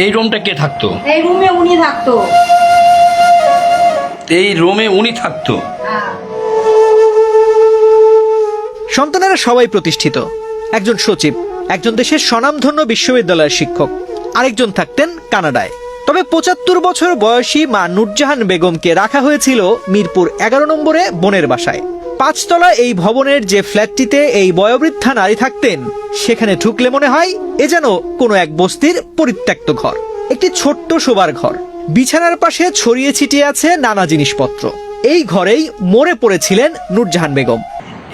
এই রুমটা কে থাকতো? এই রুমে উনি থাকতো। এই রুমে উনি থাকতো। হ্যাঁ। সন্তানেরা সবাই প্রতিষ্ঠিত। একজন সচিব, একজন দেশের স্বনামধন্য বিশ্ববিদ্যালয়ের শিক্ষক, আরেকজন থাকতেন কানাডায়। তবে ৭৫ বছর বয়সী মা নূরজাহান বেগমকে রাখা হয়েছিল মিরপুর ১১ নম্বরে বোনের বাসায়। ৫ তলা এই ভবনের যে ফ্ল্যাটটিতে এই বয়োবৃদ্ধা নারী থাকতেন, সেখানে ঢুকলে মনে হয় এ যেন কোনো এক বস্তির পরিত্যক্ত ঘর। একটি ছোট্ট শোবার ঘর, বিছানার পাশে ছড়িয়ে ছিটিয়ে আছে নানা জিনিসপত্র। এই ঘরেই মরে পড়েছিলেন নূরজাহান বেগম।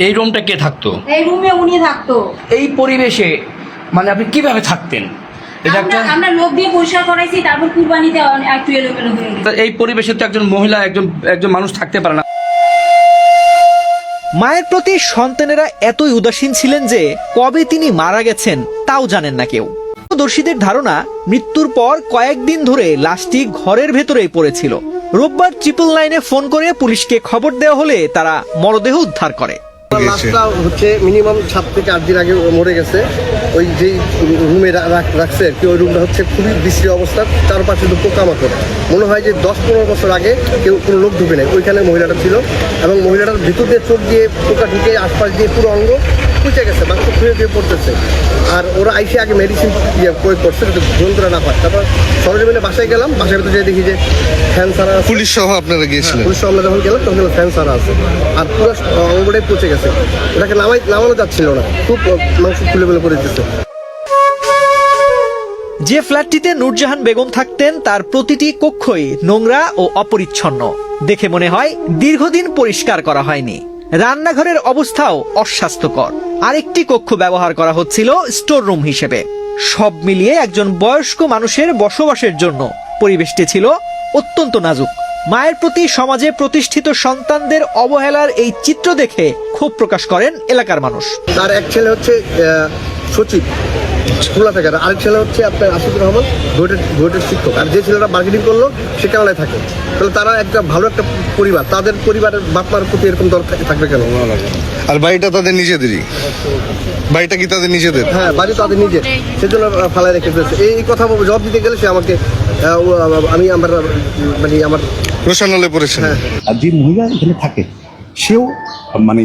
এই রুমটা কে থাকতো? এই রুমে উনি থাকতো। এই পরিবেশে মানে আপনি কিভাবে থাকতেন? এটা একটা আমরা লোক দিয়ে পরিষ্কার করাইছি, তারপর কুরবানিতে একটু এলোমেলো হয়ে গেছে। এই পরিবেশে তো একজন মহিলা একজন মানুষ থাকতে পারে না। মায়ের প্রতি সন্তানেরা এতই উদাসীন ছিলেন যে কবে তিনি মারা গেছেন তাও জানেন না কেউ। দর্শীদের ধারণা, মৃত্যুর পর কয়েকদিন ধরে লাশটি ঘরের ভেতরেই পড়েছিল। রোববার 999-এ ফোন করে পুলিশকে খবর দেওয়া হলে তারা মরদেহ উদ্ধার করে। লাশটা হচ্ছে মিনিমাম ৭ থেকে ৮ দিন আগে মরে গেছে। ওই যেই রুমে রাখছে আর কি, ওই রুমটা হচ্ছে খুবই বিশ্রী অবস্থা। চারপাশে তো পোকামাকড়, মনে হয় যে ১০-১৫ বছর আগে কোনো লোক ঢুকে নেই। ওইখানে মহিলাটা ছিল এবং মহিলাটার ভিতর দিয়ে চোখ দিয়ে পোকা ঢুকে আশপাশ দিয়ে পুরো অঙ্গ পুঁচে গেছে, মাংস খুঁড়ে দিয়ে পড়তেছে। আর ওরা আইসে আগে মেডিসিন প্রয়োগ করছে যাতে যন্ত্রণা না পায়। তারপর সরজমিনে বাসায় গেলাম, বাসায় ভিতরে যেয়ে দেখি যে ফ্যান সারা। পুলিশ সহ আপনারা গিয়েছিলেন? পুলিশ সহ আমরা যখন গেলাম তখন ফ্যান সারা আছে আর পুরো অঙ্গটাই পচে গেছে। ওটাকে নামানো যাচ্ছিল না, খুব মাংস খুলে ফেলে করে দিতেছে। যে ফ্ল্যাটটিতে নূরজাহান বেগম থাকতেন তার প্রতিটি কক্ষই নোংরা ও অপরিচ্ছন্ন। দেখে মনে হয় দীর্ঘদিন পরিষ্কার করা হয়নি। রান্নাঘরের অবস্থাও অস্বাস্থ্যকর। আরেকটি কক্ষ ব্যবহার করা হচ্ছিল স্টোর রুম হিসেবে। সব মিলিয়ে একজন বয়স্ক মানুষের বসবাসের জন্য পরিবেশটি ছিল অত্যন্ত নাজুক। মায়ের প্রতি সমাজে প্রতিষ্ঠিত সন্তানদের অবহেলার এই চিত্র দেখে ক্ষোভ প্রকাশ করেন এলাকার মানুষ। তার এক ছেলে হচ্ছে সচিব খুলনা থেকে, আরেক ছেলে হচ্ছে আপনার আশিকুর রহমান ভোটের শিক্ষক, আর যে ছেলেটা মার্কেটিং করলো সে কেরালায় থাকে। তাহলে তারা একটা ভালো একটা পরিবার, তাদের পরিবারের বাপ মার প্রতি এরকম দরকার থাকবে কেন? আর বাড়িটা তাদের নিজেদেরই? বাড়িটা কি তাদের নিজেদের? হ্যাঁ, বাড়ি তাদের নিজের, সেজন্য ফালায় রেখে দিয়েছে। এই কথা জবাব দিতে গেলে সে আমাকে আমার রোশানলে পড়েছেন। আর যে মহিলা এখানে থাকে সেও মানে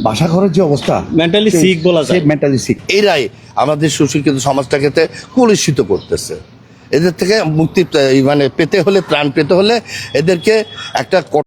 বাসা ঘরের যে অবস্থা, মেন্টালি সিক বলা যায়, মেন্টালি সিক। এরাই আমাদের সুশিক্ষিত সমাজটাকে কলুষিত করতেছে। এদের থেকে মুক্তি মানে পেতে হলে, ত্রাণ পেতে হলে এদেরকে একটা